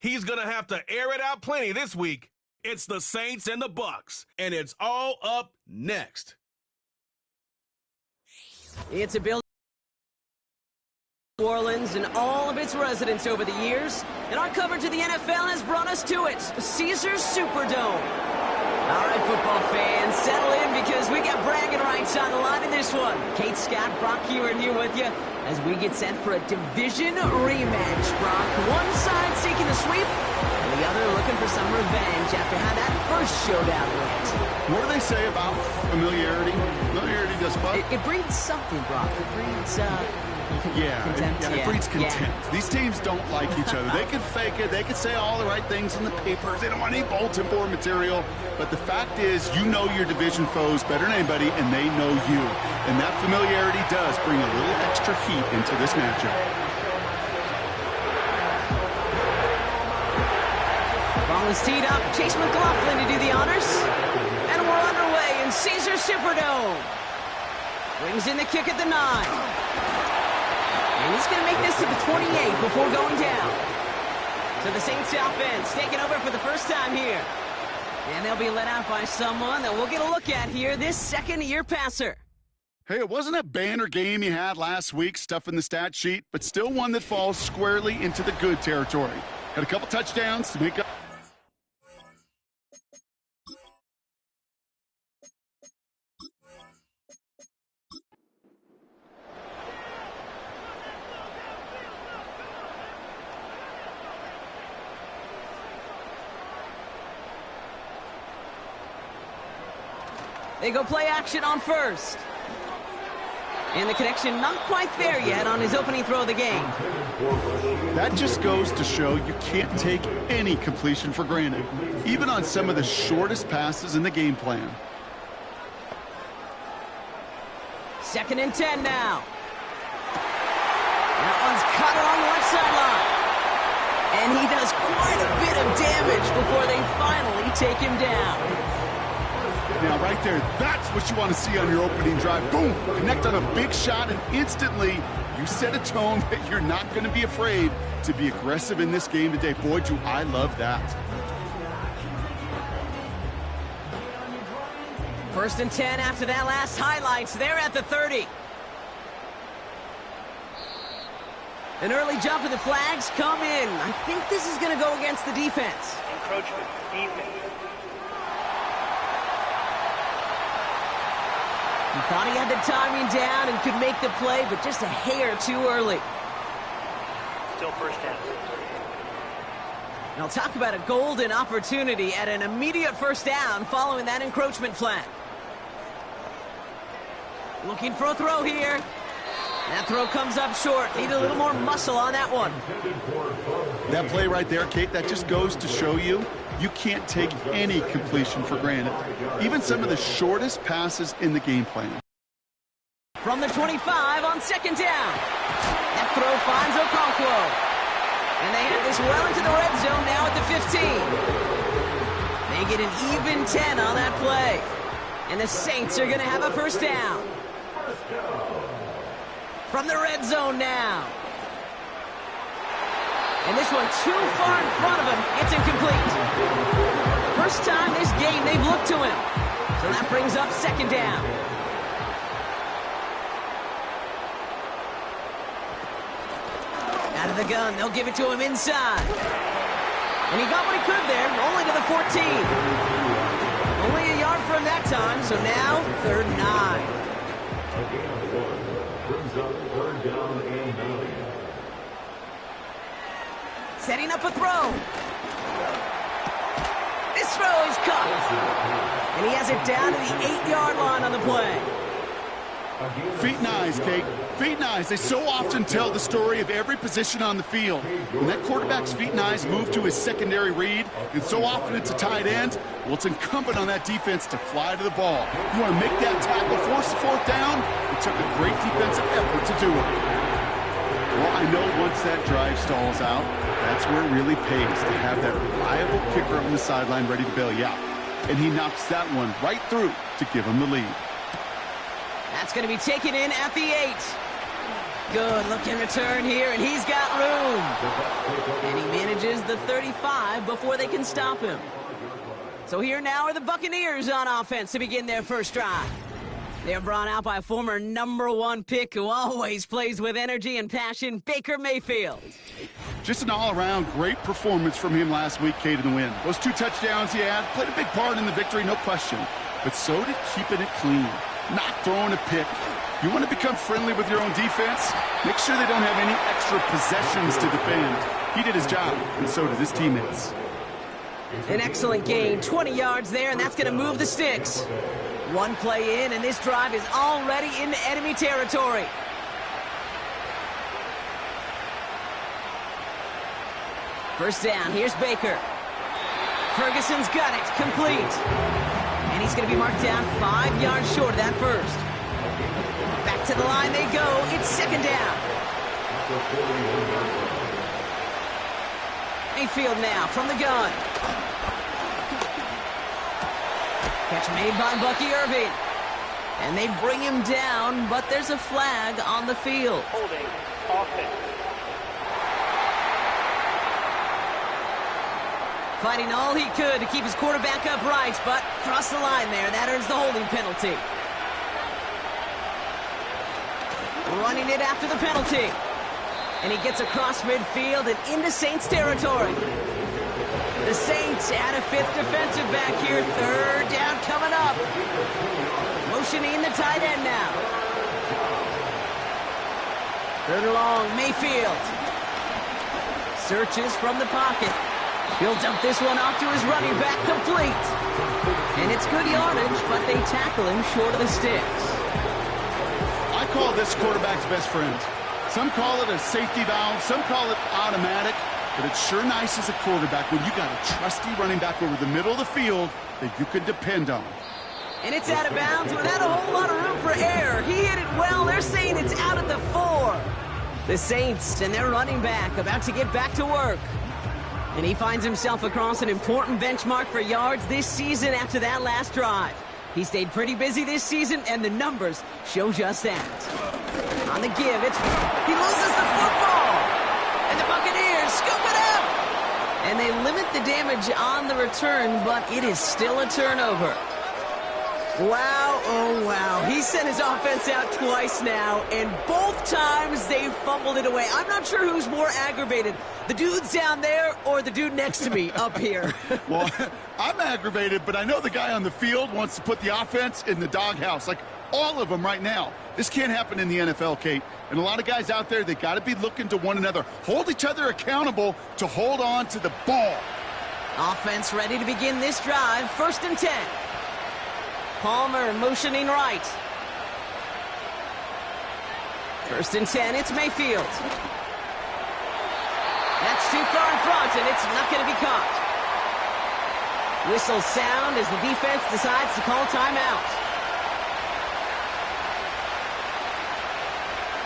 He's going to have to air it out plenty this week. It's the Saints and the Bucs, and it's all up next. It's a building New Orleans and all of its residents over the years, and our coverage of the NFL has brought us to it, Caesars Superdome. All right, football fans, settle in because we got bragging rights on the line in this one. Kate, Scott, Brock Hewitt here with you as we get set for a division rematch, Brock. One side seeking a sweep, and the other looking for some revenge after how that first showdown went. What do they say about familiarity? Familiarity does what? It breeds something, Brock. It breeds, contempt. It breeds contempt. Yeah. These teams don't like each other. They can fake it. They can say all the right things in the papers. They don't want any bulletin board material. But the fact is, you know your division foes better than anybody, and they know you. And that familiarity does bring a little extra heat into this matchup. Ball is teed up. Chase McLaughlin to do the honors. And we're underway in Caesars Superdome. Brings in the kick at the 9. And he's going to make this to the 28 before going down. So the Saints offense taking over for the first time here. And they'll be led out by someone that we'll get a look at here, this second-year passer. Hey, it wasn't a banner game you had last week, stuff in the stat sheet, but still one that falls squarely into the good territory. Got a couple touchdowns to make up. They go play action on first. And the connection not quite there yet on his opening throw of the game. That just goes to show you can't take any completion for granted, even on some of the shortest passes in the game plan. 2nd and 10 now. That one's cut along the left sideline. And he does quite a bit of damage before they finally take him down. Now, right there, that's what you want to see on your opening drive. Boom! Connect on a big shot, and instantly, you set a tone that you're not going to be afraid to be aggressive in this game today. Boy, do I love that. 1st and 10 after that last highlights. They're at the 30. An early jump and the flags come in. I think this is going to go against the defense. Encroachment, defense. He thought he had the timing down and could make the play, but just a hair too early. Still first down. Now talk about a golden opportunity at an immediate first down following that encroachment flag. Looking for a throw here. That throw comes up short. Need a little more muscle on that one. That play right there, Kate, that just goes to show you can't take any completion for granted. Even some of the shortest passes in the game plan. From the 25 on 2nd down. That throw finds Okonkwo. And they have this well into the red zone now at the 15. They get an even 10 on that play. And the Saints are going to have a first down. From the red zone now. And this one too far in front of him. It's incomplete. First time this game they've looked to him. So that brings up 2nd down. Out of the gun, they'll give it to him inside. And he got what he could there, only to the 14. Only a yard from that time, so now 3rd and 9. Setting up a throw. This throw is caught. And he has it down to the 8-yard line on the play. Feet and eyes, Kate. Feet and eyes. They so often tell the story of every position on the field. When that quarterback's feet and eyes move to his secondary read, and so often it's a tight end, well, it's incumbent on that defense to fly to the ball. You want to make that tackle, force the 4th down? It took a great defensive effort to do it. Well, I know once that drive stalls out, that's where it really pays to have that reliable kicker on the sideline ready to bail you out. And he knocks that one right through to give him the lead. That's going to be taken in at the 8. Good looking return here, and he's got room. And he manages the 35 before they can stop him. So here now are the Buccaneers on offense to begin their first drive. They're brought out by a former #1 pick who always plays with energy and passion, Baker Mayfield. Just an all-around great performance from him last week, Kate, in the win. Those 2 touchdowns he had played a big part in the victory, no question. But so did keeping it clean, not throwing a pick. You want to become friendly with your own defense? Make sure they don't have any extra possessions to defend. He did his job, and so did his teammates. An excellent gain, 20 yards there, and that's going to move the sticks. One play in, and this drive is already into enemy territory. First down, here's Baker. Ferguson's got it, complete. And he's going to be marked down 5 yards short of that first. Back to the line they go, it's second down. Mayfield now from the gun. Catch made by Bucky Irving. And they bring him down, but there's a flag on the field. Holding offense. Fighting all he could to keep his quarterback upright, but crossed the line there. That earns the holding penalty. Running it after the penalty. And he gets across midfield and into Saints territory. The Saints add a 5th defensive back here. Third down coming up. Motioning the tight end now. Third and long, Mayfield. Searches from the pocket. He'll dump this one off to his running back, complete. And it's good yardage, but they tackle him short of the sticks. I call this quarterback's best friend. Some call it a safety valve, some call it automatic, but it's sure nice as a quarterback when you got a trusty running back over the middle of the field that you can depend on. And it's out of bounds without a whole lot of room for error. He hit it well. They're saying it's out at the 4. The Saints and their running back about to get back to work. And he finds himself across an important benchmark for yards this season after that last drive. He stayed pretty busy this season, and the numbers show just that. On the give, he loses the football. And the Buccaneers scoop it up. And they limit the damage on the return, but it is still a turnover. Wow, oh wow. He sent his offense out twice now, and both times they fumbled it away. I'm not sure who's more aggravated, the dudes down there or the dude next to me up here. Well, I'm aggravated, but I know the guy on the field wants to put the offense in the doghouse, like all of them right now. This can't happen in the NFL, Kate. And a lot of guys out there, they got to be looking to one another. Hold each other accountable to hold on to the ball. Offense ready to begin this drive. 1st and 10. Palmer motioning right. 1st and 10, it's Mayfield. That's too far in front, and it's not going to be caught. Whistle sound as the defense decides to call timeout.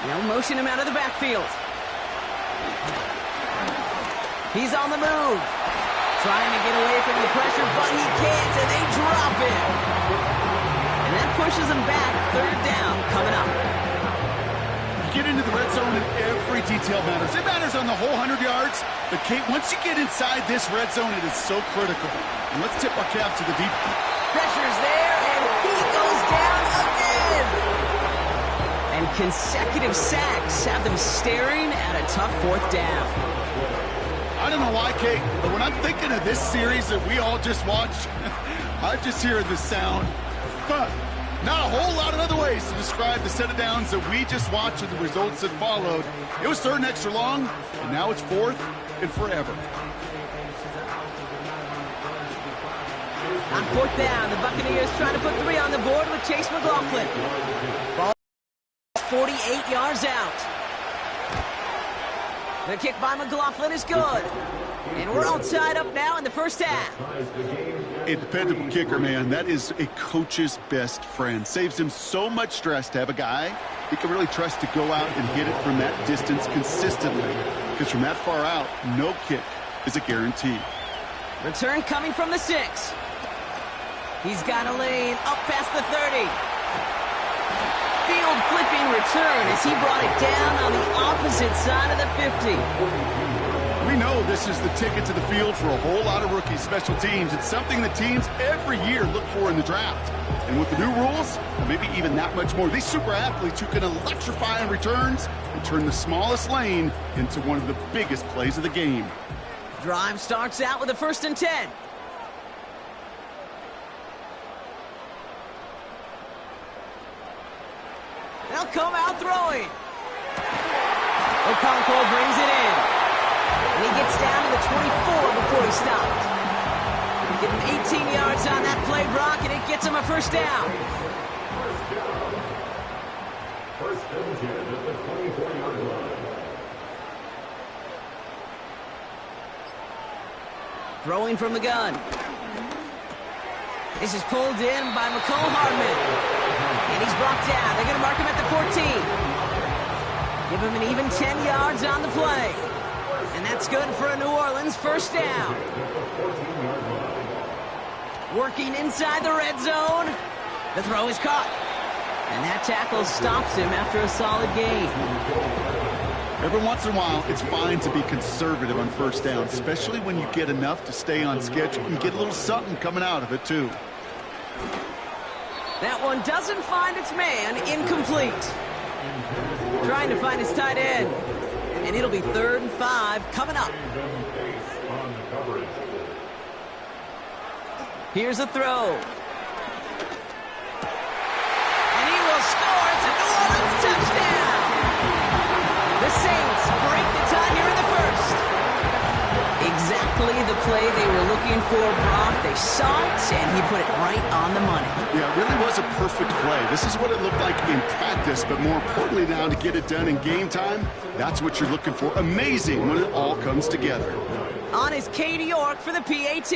They'll motion him out of the backfield. He's on the move. Trying to get away from the pressure, but he can't, and they drop him. And that pushes him back. 3rd down coming up. Get into the red zone, and every detail matters. It matters on the whole 100 yards. But, Kate, once you get inside this red zone, it is so critical. And let's tip our cap to the deep. Pressure's there, and he goes down again. And consecutive sacks have them staring at a tough 4th down. I don't know why, Kate, but when I'm thinking of this series that we all just watched, I just hear the sound. But not a whole lot of other ways to describe the set of downs that we just watched and the results that followed. It was 3rd and extra long, and now it's 4th and forever. On 4th down, the Buccaneers trying to put 3 on the board with Chase McLaughlin. Ball 48 yards out. The kick by McLaughlin is good. And we're all tied up now in the first half. A dependable kicker, man. That is a coach's best friend. Saves him so much stress to have a guy he can really trust to go out and hit it from that distance consistently. Because from that far out, no kick is a guarantee. Return coming from the 6. He's got a lane up past the 30. Field flipping return as he brought it down on the opposite side of the 50. We know this is the ticket to the field for a whole lot of rookie special teams. It's something that teams every year look for in the draft. And with the new rules, maybe even that much more, these super athletes who can electrify on returns and turn the smallest lane into one of the biggest plays of the game. Drive starts out with a 1st and 10. They'll come out throwing. Okonkwo brings it in. And he gets down to the 24 before he stopped. Get him 18 yards on that play, Brock, and it gets him a 1st down. First and 10 at the 24-yard line. Throwing from the gun. This is pulled in by McCole Hardman. And he's brought down. They're going to mark him at the 14. Give him an even 10 yards on the play. And that's good for a New Orleans 1st down. Working inside the red zone. The throw is caught. And that tackle stops him after a solid gain. Every once in a while, it's fine to be conservative on 1st down, especially when you get enough to stay on schedule and get a little something coming out of it, too. That one doesn't find its man. Incomplete. Trying to find his tight end. And it'll be 3rd and 5 coming up. Here's a throw. And he will score. It's a New Orleans touchdown. The Saints break the tie here in the 1st. Exactly the play they were looking for, Brock. They saw it, and he put it right on the money. Yeah, it really was a perfect play. This is what it looked like in practice, but more importantly now to get it done in game time, that's what you're looking for. Amazing when it all comes together. On is Katie York for the PAT.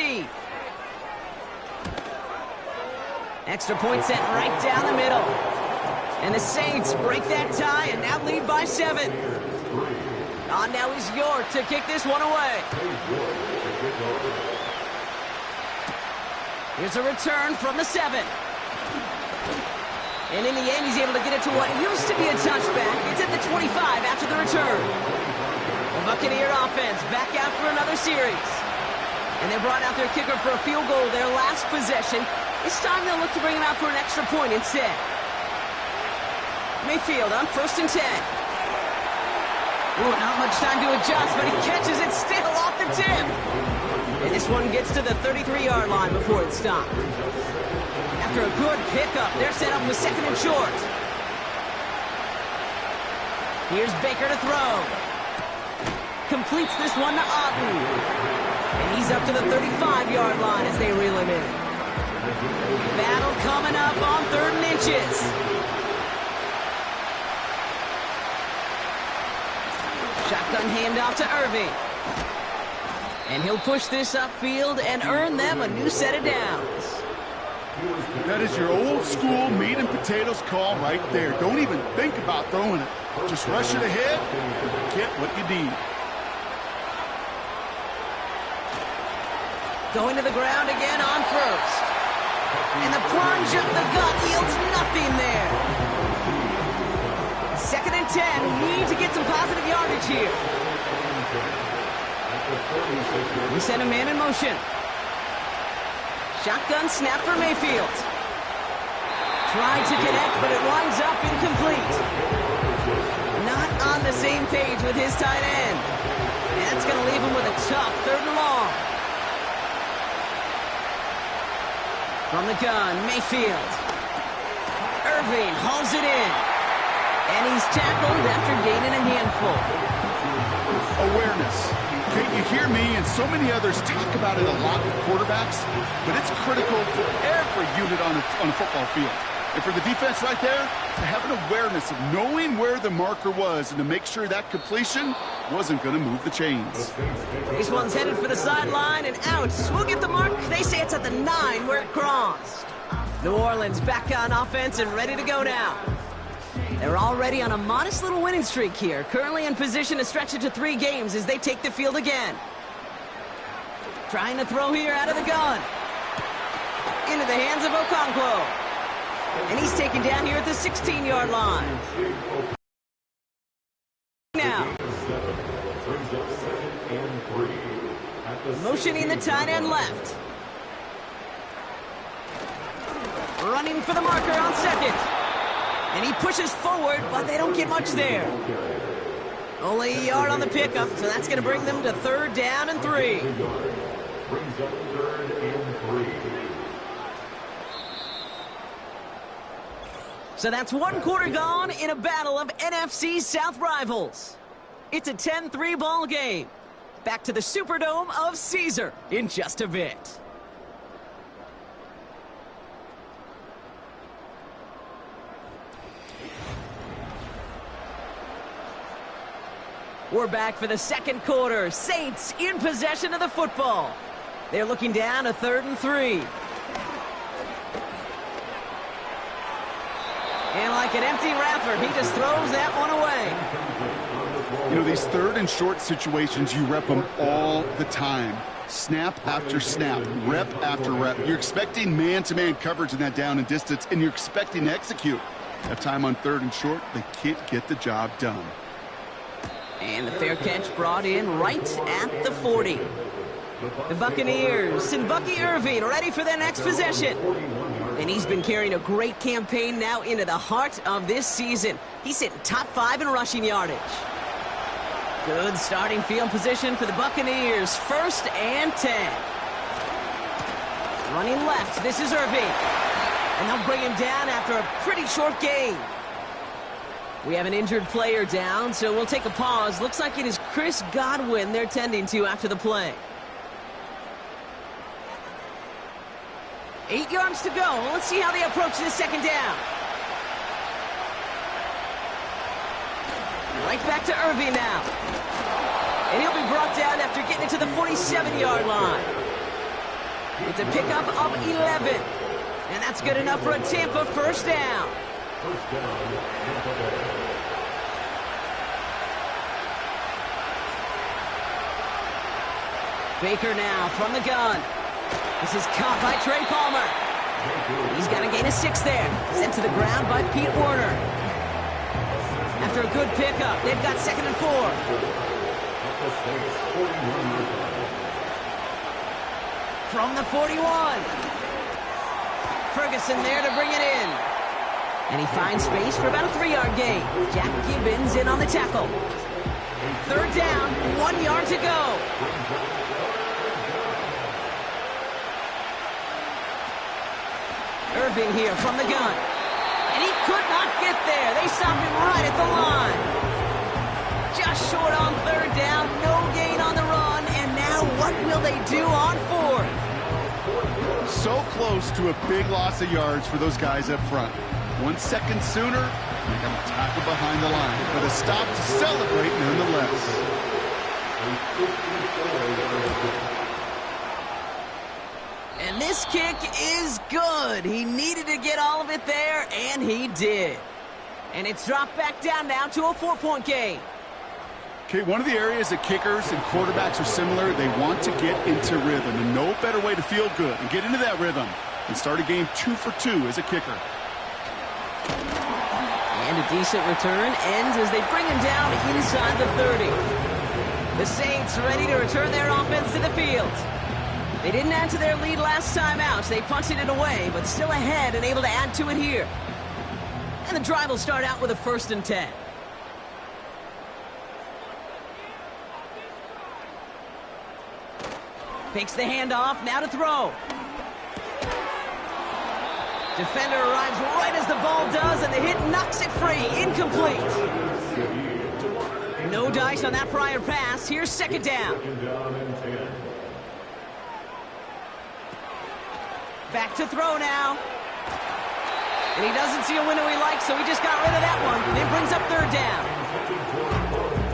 Extra point set right down the middle. And the Saints break that tie and now lead by 7. On now is York to kick this one away. Here's a return from the 7. And in the end, he's able to get it to what used to be a touchback. It's at the 25 after the return. The Buccaneer offense back out for another series. And they brought out their kicker for a field goal their last possession. This time they'll look to bring him out for an extra point instead. Mayfield on 1st and 10. Ooh, not much time to adjust, but he catches it still off the tip. And this one gets to the 33-yard line before it's stopped. After a good pickup, they're set up with 2nd and short. Here's Baker to throw. Completes this one to Otten. And he's up to the 35-yard line as they reel him in. Battle coming up on 3rd and inches. Shotgun handoff to Irving. And he'll push this upfield and earn them a new set of downs. That is your old school meat and potatoes call right there. Don't even think about throwing it. Just rush it ahead and get what you need. Going to the ground again on 1st. And the plunge up the gut yields nothing there. 2nd and 10. Need to get some positive yardage here. We send a man in motion. Shotgun snap for Mayfield. Tried to connect, but it winds up incomplete. Not on the same page with his tight end. And that's going to leave him with a tough 3rd and long. From the gun, Mayfield. Irving hauls it in. And he's tackled after gaining a handful. Awareness. Okay, you hear me and so many others talk about it a lot with quarterbacks, but it's critical for every unit on a football field. And for the defense right there, to have an awareness of knowing where the marker was and to make sure that completion wasn't going to move the chains. This one's headed for the sideline and out. We'll get the mark. They say it's at the 9 where it crossed. New Orleans back on offense and ready to go now. They're already on a modest little winning streak here, currently in position to stretch it to 3 games as they take the field again. Trying to throw here out of the gun. Into the hands of Okonkwo. And he's taken down here at the 16-yard line. Now. Motioning the tight end left. Running for the marker on second. And he pushes forward, but they don't get much there. Only a yard on the pickup, so that's going to bring them to 3rd down and 3. So that's 1 quarter gone in a battle of NFC South rivals. It's a 10-3 ball game. Back to the Superdome of Caesar in just a bit. We're back for the second quarter. Saints in possession of the football. They're looking down a 3rd and 3. And like an empty wrapper, he just throws that one away. You know, these 3rd and short situations, you rep them all the time. Snap after snap, rep after rep. You're expecting man-to-man coverage in that down and distance, and you're expecting to execute. That time on 3rd and short, they can't get the job done. And the fair catch brought in right at the 40. The Buccaneers and Bucky Irving ready for their next possession. And he's been carrying a great campaign now into the heart of this season. He's hitting top 5 in rushing yardage. Good starting field position for the Buccaneers. 1st and 10. Running left, this is Irving. And they'll bring him down after a pretty short gain. We have an injured player down, so we'll take a pause. Looks like it is Chris Godwin they're tending to after the play. 8 yards to go. Let's see how they approach this 2nd down. Right back to Irving now. And he'll be brought down after getting it to the 47-yard line. It's a pickup of 11. And that's good enough for a Tampa 1st down. Baker now from the gun. This is caught by Trey Palmer. He's got a gain of 6 there. Sent to the ground by Pete Werner. After a good pickup, they've got 2nd and 4. From the 41. Ferguson there to bring it in. And he finds space for about a 3-yard gain. Jack Gibbons in on the tackle. 3rd down, 1 yard to go. Irving here from the gun. And he could not get there. They stopped him right at the line. Just short on 3rd down, no gain on the run. And now what will they do on 4th? So close to a big loss of yards for those guys up front. 1 second sooner, they got a tackle behind the line. But a stop to celebrate nonetheless. And this kick is good. He needed to get all of it there, and he did. And it's dropped back down now to a 4-point game. Okay, one of the areas that kickers and quarterbacks are similar, they want to get into rhythm. And no better way to feel good and get into that rhythm and start a game 2 for 2 as a kicker. And a decent return ends as they bring him down inside the 30. The Saints ready to return their offense to the field. They didn't add to their lead last time out. They punted it away, but still ahead and able to add to it here. And the drive will start out with a 1st and 10. Fakes the handoff, now to throw. Defender arrives right as the ball does, and the hit knocks it free. Incomplete. No dice on that prior pass. Here's 2nd down. Back to throw now. And he doesn't see a window he likes, so he just got rid of that one. It brings up 3rd down.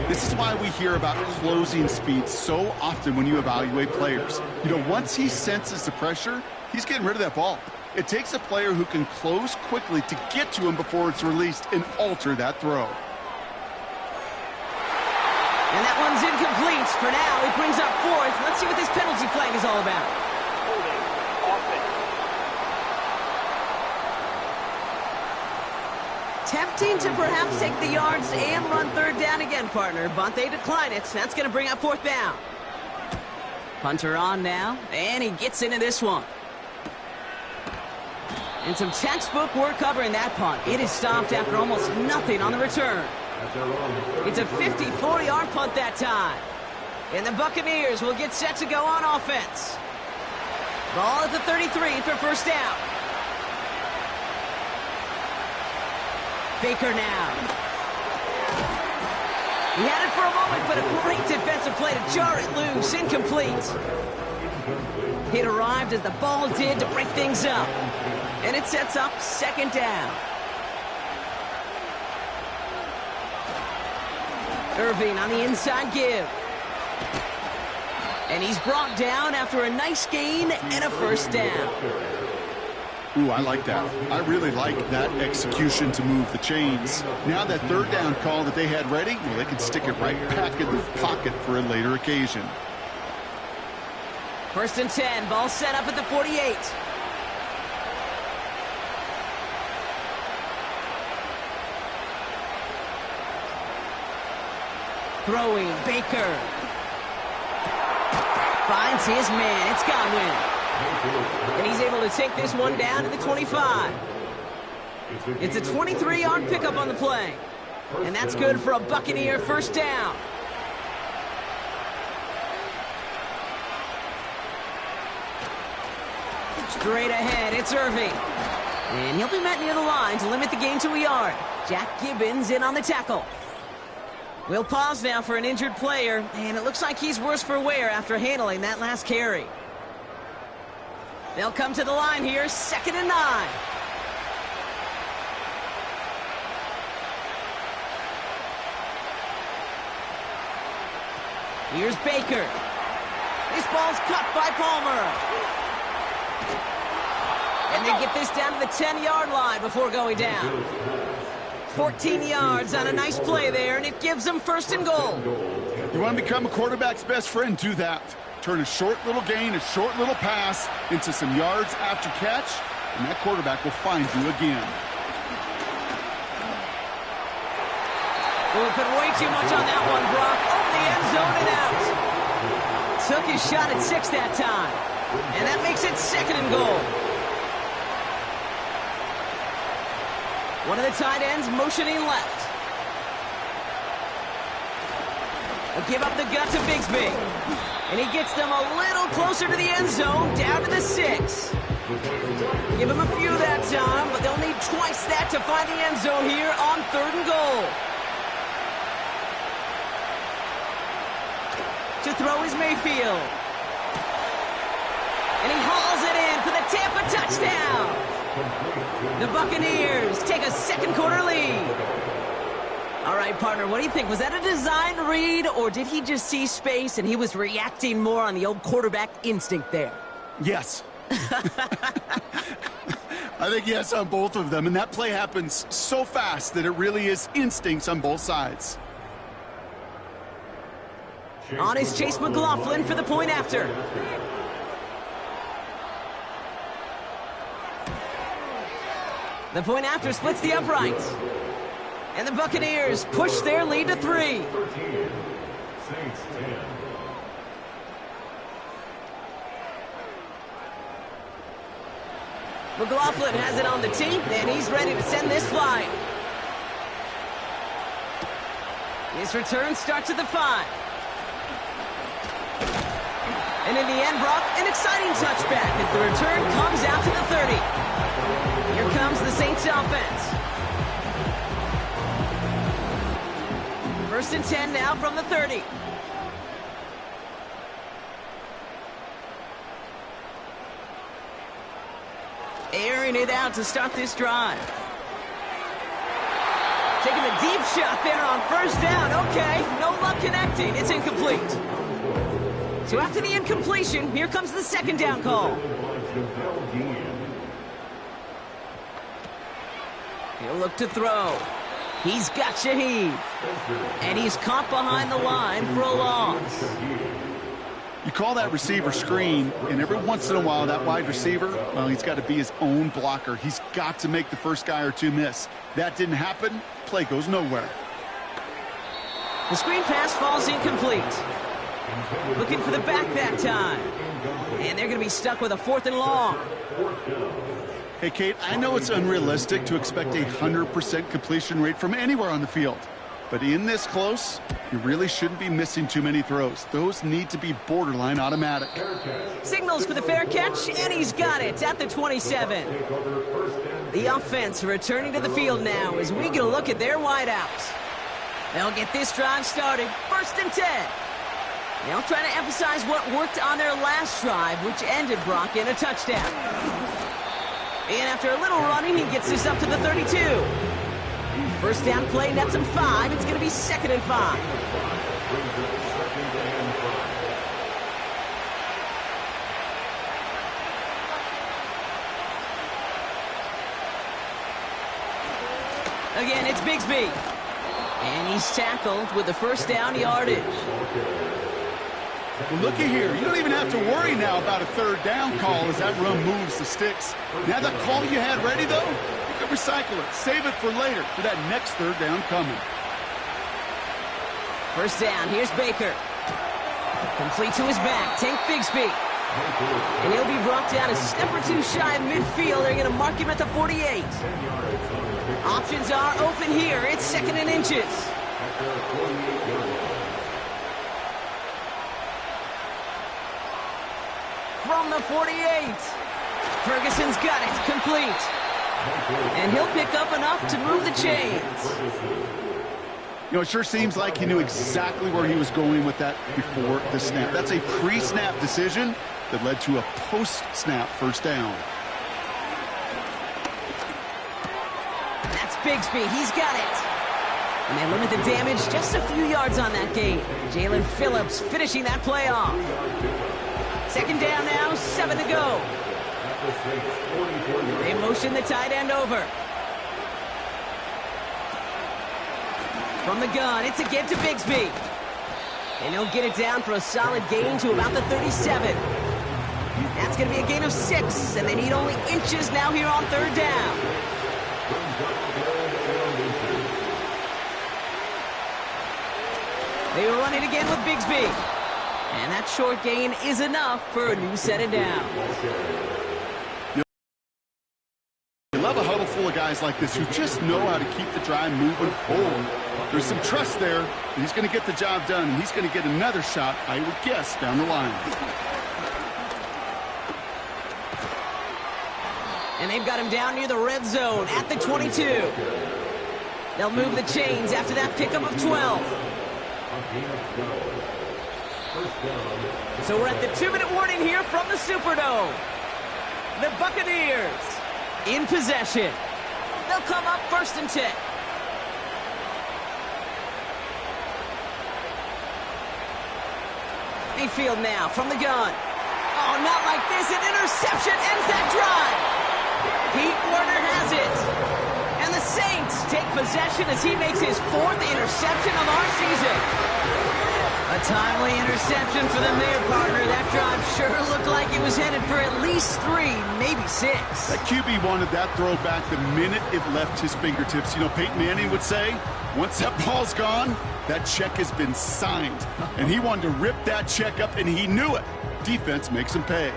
This is why we hear about closing speed so often when you evaluate players. You know, once he senses the pressure, he's getting rid of that ball. It takes a player who can close quickly to get to him before it's released and alter that throw. And that one's incomplete. For now, it brings up 4th. Let's see what this penalty flag is all about. Attempting to perhaps take the yards and run third down again, partner, but they decline it. That's going to bring up fourth down. Punter on now, and he gets into this one. And some textbook work covering that punt. It is stopped after almost nothing on the return. It's a 54-yard punt that time. And the Buccaneers will get set to go on offense. Ball at the 33 for first down. Baker now. He had it for a moment, but a great defensive play to jar it loose. Incomplete. It arrived as the ball did to break things up. And it sets up second down. Irving on the inside give. And he's brought down after a nice gain and a first down. Ooh, I like that. I really like that execution to move the chains. Now that third down call that they had ready, well, they can stick it right back in the pocket for a later occasion. First and 10, ball set up at the 48. Throwing, Baker. Finds his man, it's Godwin. And he's able to take this one down to the 25. It's a 23-yard pickup on the play. And that's good for a Buccaneer first down. Straight ahead, it's Irving. And he'll be met near the line to limit the gain to a yard. Jack Gibbons in on the tackle. We'll pause now for an injured player, and it looks like he's worse for wear after handling that last carry. They'll come to the line here, 2nd and 9. Here's Baker. This ball's cut by Palmer. And they get this down to the 10-yard line before going down. 14 yards on a nice play there, and it gives them first and goal. You want to become a quarterback's best friend, do that. Turn a short little gain, a short little pass into some yards after catch, and that quarterback will find you again. Oh, put way too much on that one, Brock. Over the end zone and out. Took his shot at 6 that time, and that makes it 2nd and goal. One of the tight ends motioning left. They'll give up the gut to Bigsby. And he gets them a little closer to the end zone, down to the 6. Give him a few that time, but they'll need twice that to find the end zone here on 3rd and goal. To throw is Mayfield. And he hauls it in for the Tampa touchdown. The Buccaneers take a second quarter lead. All right, partner, what do you think? Was that a designed read, or did he just see space and he was reacting more on the old quarterback instinct there? Yes. I think yes on both of them, and that play happens so fast that it really is instincts on both sides. On is Chase McLaughlin for the point after. The point after splits the uprights. And the Buccaneers push their lead to 3. McLaughlin has it on the tee, and he's ready to send this flying. His return starts at the 5. And in the end, Brock, an exciting touchback as the return comes out to the 30. Here comes the Saints offense. 1st and 10 now from the 30. Airing it out to start this drive. Taking a deep shot there on 1st down. Okay, no luck connecting. It's incomplete. So after the incompletion, here comes the 2nd down call. He'll look to throw. He's got Shaheed. And he's caught behind the line for a loss. You call that receiver screen, and every once in a while, that wide receiver, well, he's got to be his own blocker. He's got to make the first guy or two miss. That didn't happen. Play goes nowhere. The screen pass falls incomplete. Looking for the back that time. And they're going to be stuck with a 4th and long. Hey, Kate, I know it's unrealistic to expect a 100% completion rate from anywhere on the field. But in this close, you really shouldn't be missing too many throws. Those need to be borderline automatic. Signals for the fair catch, and he's got it at the 27. The offense returning to the field now as we get a look at their wideouts. They'll get this drive started, 1st and 10. They'll try to emphasize what worked on their last drive, which ended Brock in a touchdown. And after a little running, he gets this up to the 32. 1st down play nets him 5. It's going to be 2nd and 5. Again, it's Bigsby. And he's tackled with the 1st down yardage. Well, looky here. You don't even have to worry now about a 3rd down call as that run moves the sticks. Now that call you had ready, though, you can recycle it. Save it for later for that next 3rd down coming. 1st down. Here's Baker. Complete to his back. Tank Bigsby. And he'll be brought down a step or 2 shy of midfield. They're going to mark him at the 48. Options are open here. It's 2nd and inches. From the 48. Ferguson's got it. Complete. And he'll pick up enough to move the chains. You know, it sure seems like he knew exactly where he was going with that before the snap. That's a pre-snap decision that led to a post-snap 1st down. That's Bigsby. He's got it. And they limit the damage just a few yards on that gain. Jalen Phillips finishing that play off. 2nd down now, 7 to go. They motion the tight end over. From the gun, it's again to Bigsby. And he'll get it down for a solid gain to about the 37. That's going to be a gain of 6, and they need only inches now here on 3rd down. They run it again with Bigsby. And that short gain is enough for a new set of downs. You love a huddle full of guys like this who just know how to keep the drive moving forward. There's some trust there, and he's going to get the job done, and he's going to get another shot, I would guess, down the line. And they've got him down near the red zone at the 22. They'll move the chains after that pickup of 12. So we're at the 2-minute warning here from the Superdome. The Buccaneers in possession. They'll come up 1st and 10. Mayfield now from the gun. Oh, not like this. An interception ends that drive. Pete Werner has it. And the Saints take possession as he makes his 4th interception of our season. A timely interception for them there, partner. That drive sure looked like it was headed for at least 3, maybe 6. That QB wanted that throw back the minute it left his fingertips. You know, Peyton Manning would say, once that ball's gone, that check has been signed. And he wanted to rip that check up, and he knew it. Defense makes him pay.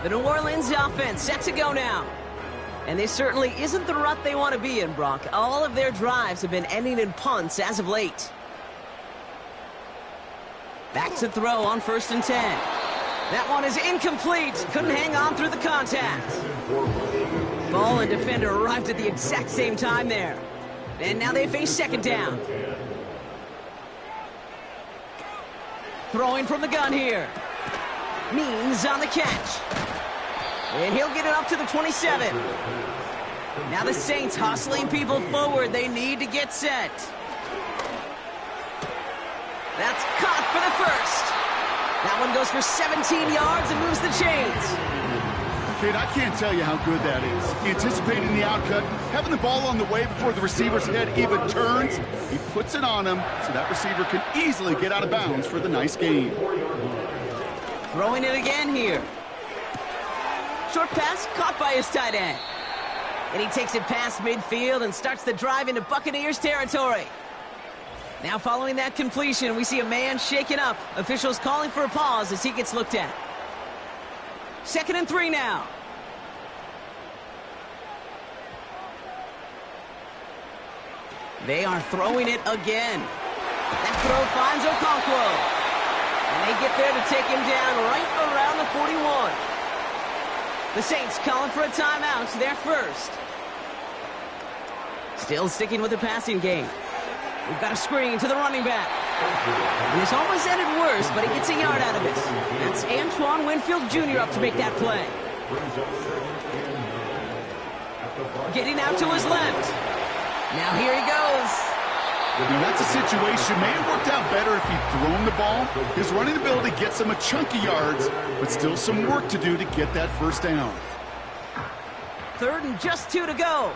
The New Orleans offense set to go now. And this certainly isn't the rut they want to be in, Brock. All of their drives have been ending in punts as of late. Back to throw on 1st and 10. That one is incomplete. Couldn't hang on through the contact. Ball and defender arrived at the exact same time there. And now they face 2nd down. Throwing from the gun here. Means on the catch. And he'll get it up to the 27. Now the Saints hustling people forward. They need to get set. That's caught for the 1st. That one goes for 17 yards and moves the chains. Kid, I can't tell you how good that is. Anticipating the outcut, having the ball on the way before the receiver's head even turns, he puts it on him so that receiver can easily get out of bounds for the nice gain. Throwing it again here. Short pass caught by his tight end. And he takes it past midfield and starts the drive into Buccaneers territory. Now following that completion, we see a man shaken up. Officials calling for a pause as he gets looked at. 2nd and 3 now. They are throwing it again. That throw finds Okonkwo. And they get there to take him down right around the 41. The Saints calling for a timeout. They're first. Still sticking with the passing game. We've got a screen to the running back. And it's almost ended worse, but he gets a yard out of it. That's Antoine Winfield Jr. up to make that play. Getting out to his left. Now here he goes. And that's a situation may have worked out better if he'd thrown the ball. His running ability gets him a chunk of yards, but still some work to do to get that first down. 3rd and just 2 to go.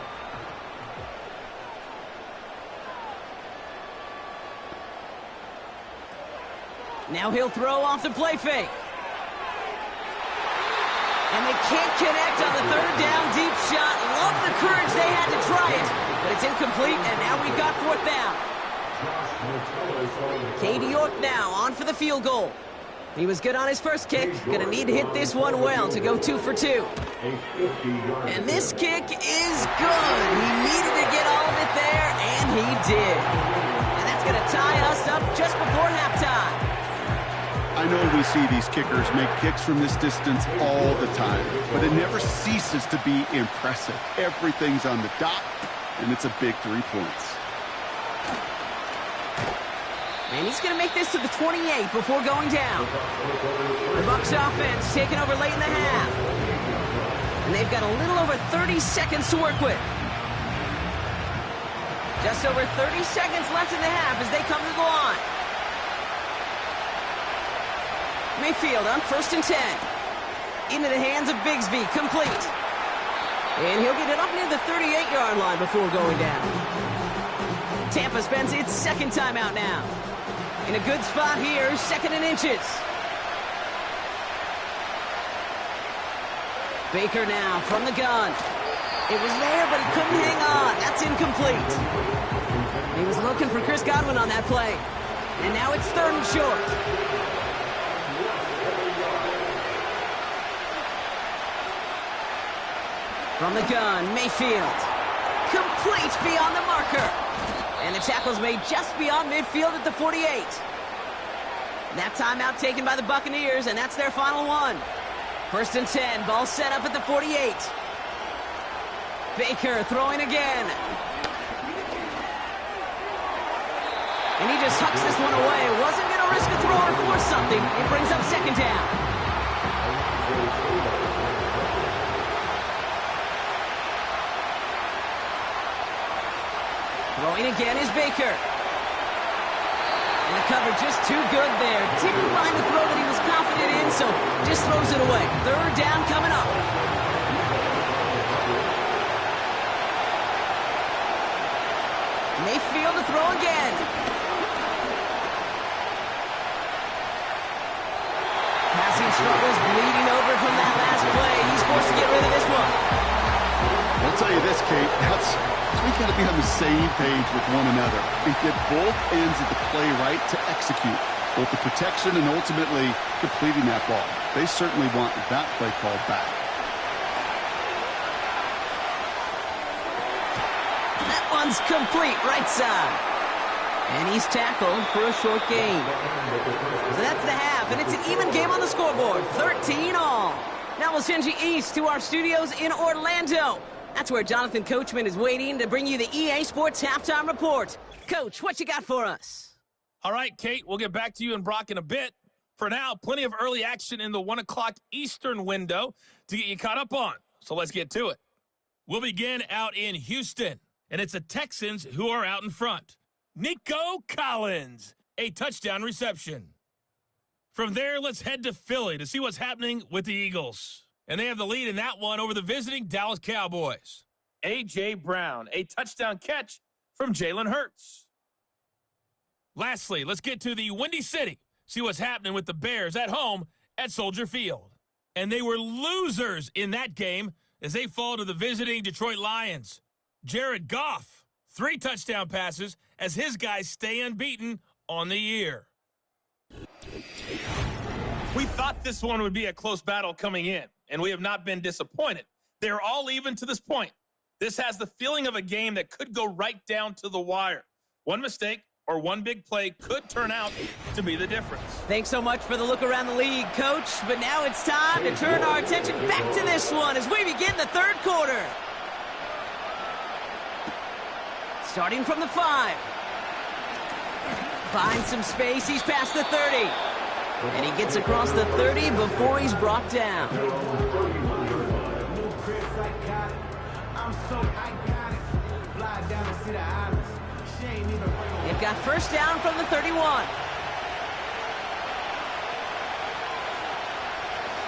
Now he'll throw off the play fake. And they can't connect on the 3rd down deep shot. Love the courage they had to try it, but it's incomplete, and now we've got 4th down. Katie York now on for the field goal. He was good on his first kick. Gonna need to hit this one well to go 2 for 2. And this kick is good. He needed to get all of it there, and he did. And that's gonna tie us up just before halftime. I know we see these kickers make kicks from this distance all the time, but it never ceases to be impressive. Everything's on the dot, and it's a big 3 points. And he's going to make this to the 28 before going down. The Bucs offense taking over late in the half. And they've got a little over 30 seconds to work with. Just over 30 seconds left in the half as they come to the line. Mayfield on 1st and 10. Into the hands of Bigsby, complete. And he'll get it up near the 38-yard line before going down. Tampa spends its 2nd timeout now. In a good spot here, 2nd and inches. Baker now from the gun. It was there, but he couldn't hang on. That's incomplete. He was looking for Chris Godwin on that play. And now it's 3rd and short. From the gun, Mayfield. Complete beyond the marker. And the tackle's made just beyond midfield at the 48. That timeout taken by the Buccaneers, and that's their final one. 1st and 10, ball set up at the 48. Baker throwing again. And he just hucks this one away. Wasn't going to risk a throw or force something. It brings up 2nd down. Throwing again is Baker. And the cover just too good there. Didn't find the throw that he was confident in, so just throws it away. 3rd down coming up. Mayfield to throw again. Passing struggles bleeding over from that last play. He's forced to get rid of this one. I'll tell you this, Kate, we got to be on the same page with one another and get both ends of the play right to execute both the protection and ultimately completing that ball. They certainly want that play called back. That one's complete right side. And he's tackled for a short gain. So that's the half, and it's an even game on the scoreboard, 13 all. Now we'll send you east to our studios in Orlando. That's where Jonathan Coachman is waiting to bring you the EA Sports Halftime Report. Coach, what you got for us? All right, Kate, we'll get back to you and Brock in a bit. For now, plenty of early action in the 1 o'clock Eastern window to get you caught up on. So let's get to it. We'll begin out in Houston, and it's the Texans who are out in front. Nico Collins, a touchdown reception. From there, let's head to Philly to see what's happening with the Eagles. And they have the lead in that one over the visiting Dallas Cowboys. A.J. Brown, a touchdown catch from Jalen Hurts. Lastly, let's get to the Windy City. See what's happening with the Bears at home at Soldier Field. And they were losers in that game as they fall to the visiting Detroit Lions. Jared Goff, 3 touchdown passes as his guys stay unbeaten on the year. We thought this one would be a close battle coming in, and we have not been disappointed. They're all even to this point. This has the feeling of a game that could go right down to the wire. One mistake or one big play could turn out to be the difference. Thanks so much for the look around the league, Coach. But now it's time to turn our attention back to this one as we begin the third quarter. Starting from the 5. Finds some space. He's past the 30. And he gets across the 30 before he's brought down. They've got first down from the 31.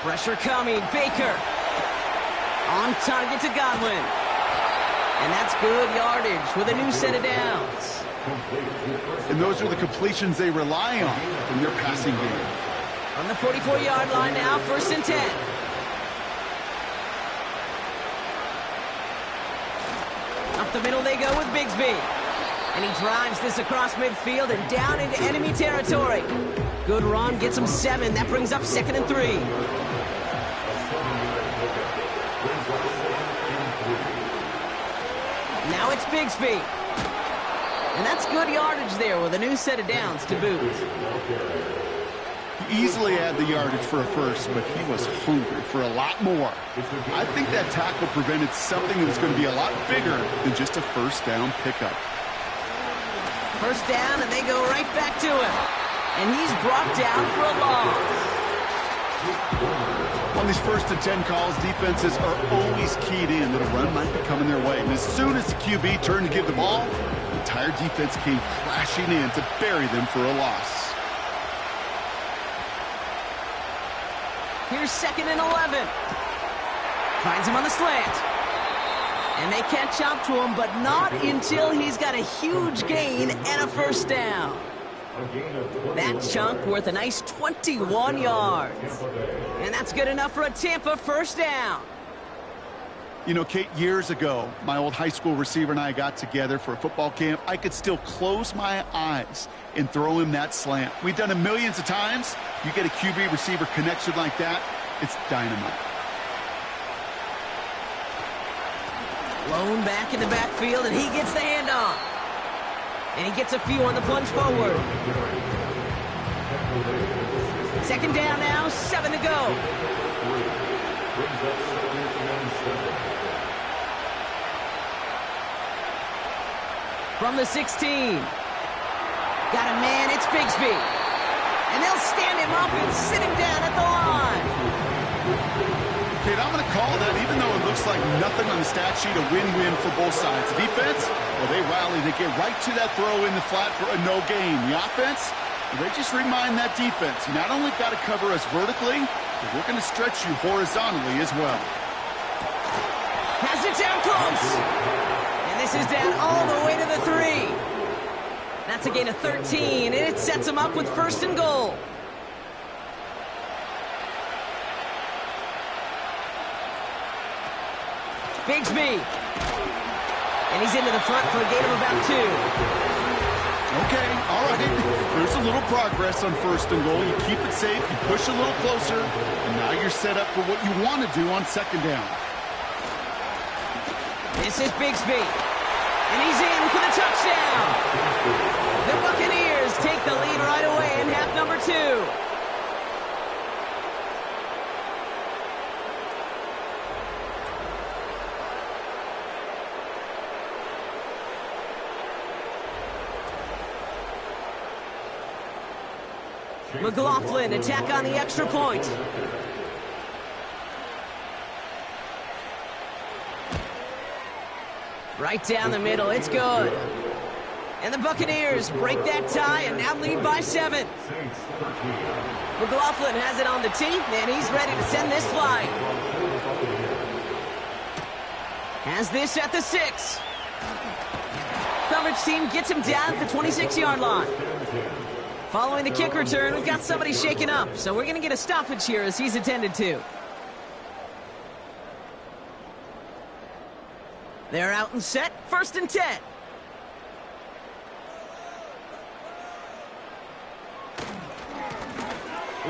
Pressure coming. Baker. On target to Godwin. And that's good yardage with a new set of downs. And those are the completions they rely on in their passing game. On the 44-yard line now, 1st and 10. Up the middle they go with Bigsby. And he drives this across midfield and down into enemy territory. Good run, gets him 7. That brings up 2nd and 3. Now it's Bigsby. And that's good yardage there with a new set of downs to boot. He easily had the yardage for a first, but he was hungry for a lot more. I think that tackle prevented something that was going to be a lot bigger than just a first down pickup. First down, and they go right back to him. And he's brought down for a loss. On these 1st and 10 calls, defenses are always keyed in that a run might be coming their way. And as soon as the QB turned to give the ball, the entire defense came crashing in to bury them for a loss. Here's 2nd and 11. Finds him on the slant. And they catch up to him, but not until he's got a huge gain and a first down. That chunk worth a nice 21 yards. And that's good enough for a Tampa first down. You know, Kate, years ago, my old high school receiver and I got together for a football camp. I could still close my eyes and throw him that slant. We've done it millions of times. You get a QB receiver connection like that, it's dynamite. Blown back in the backfield, and he gets the handoff. And he gets a few on the plunge forward. 2nd down now, 7 to go. From the 16. Got a man, it's Bigsby. And they'll stand him up and sit him down at the line. Kate, I'm going to call that, even though it looks like nothing on the stat sheet, a win-win for both sides. The defense, well, they rally. They get right to that throw in the flat for a no gain. The offense, well, they just remind that defense, you not only got to cover us vertically, but we're going to stretch you horizontally as well. Has it down close. And this is down all the way to the 3. That's a gain of 13, and it sets him up with 1st and goal. Bigsby. And he's into the front for a gain of about 2. Okay, all right. There's a little progress on 1st and goal. You keep it safe, you push a little closer, and now you're set up for what you want to do on 2nd down. This is Bigsby. And he's in for the touchdown. The Buccaneers take the lead right away in half number 2. McLaughlin attack on the extra point. Right down the middle, it's good. And the Buccaneers break that tie and now lead by 7. McLaughlin has it on the tee, and he's ready to send this flying. Has this at the 6. Coverage team gets him down at the 26-yard line. Following the kick return, we've got somebody shaken up, so we're going to get a stoppage here as he's attended to. They're out and set, 1st and 10.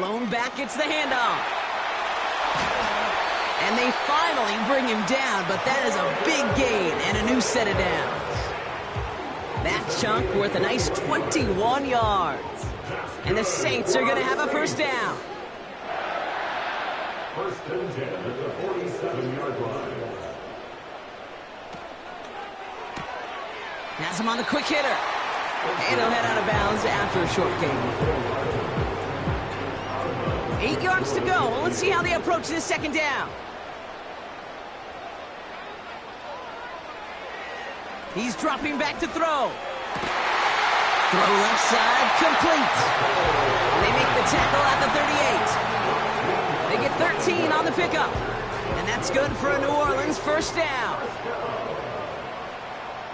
Lone back gets the handoff. And they finally bring him down, but that is a big gain and a new set of downs. That chunk worth a nice 21 yards. And the Saints are going to have a 1st down. 1st and 10 at the 47-yard line. Has him on the quick hitter. And he'll head out of bounds after a short gain. 8 yards to go. Well, let's see how they approach this 2nd down. He's dropping back to throw. Throw left side, complete. They make the tackle at the 38. They get 13 on the pickup. And that's good for a New Orleans 1st down.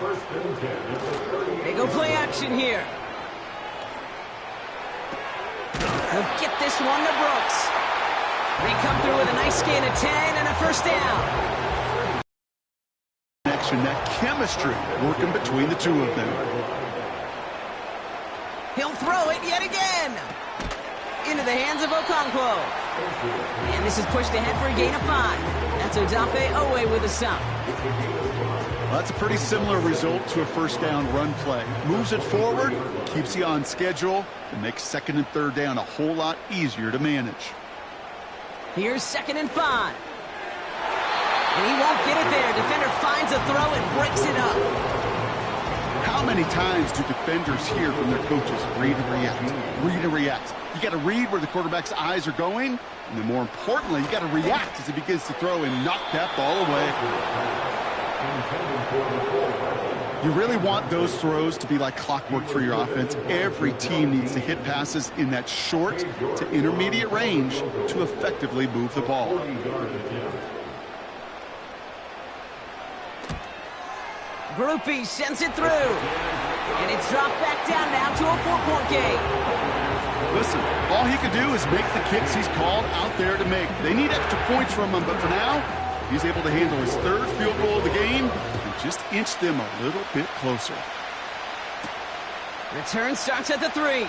1st and 10 at the 38. They go play action here. They'll get this one to Brooks. They come through with a nice gain of 10 and a 1st down. That chemistry working between the two of them. He'll throw it yet again. Into the hands of Okonkwo. And this is pushed ahead for a gain of 5. That's Odafe Owe with a stop. Well, that's a pretty similar result to a 1st down run play. Moves it forward, keeps you on schedule, and makes 2nd and 3rd down a whole lot easier to manage. Here's 2nd and 5. And he won't get it there. Defender finds a throw and breaks it up. How many times do defenders hear from their coaches, read and react, read and react? You got to read where the quarterback's eyes are going, and then more importantly, you got to react as he begins to throw and knock that ball away. You really want those throws to be like clockwork for your offense. Every team needs to hit passes in that short to intermediate range to effectively move the ball. Groupie sends it through. And it's dropped back down now to a 4-point game. Listen, all he can do is make the kicks he's called out there to make. They need extra points from him, but for now, he's able to handle his 3rd field goal of the game and just inch them a little bit closer. Return starts at the 3.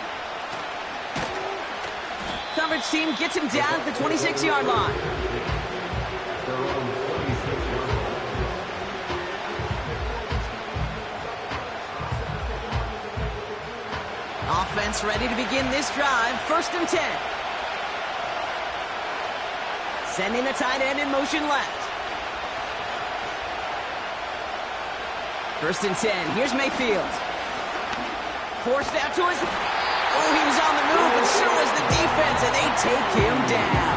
Coverage team gets him down at the 26-yard line. Offense ready to begin this drive. 1st and 10. Sending the tight end in motion left. 1st and 10. Here's Mayfield. Forced out to his... Oh, he was on the move, and so was the defense, and they take him down.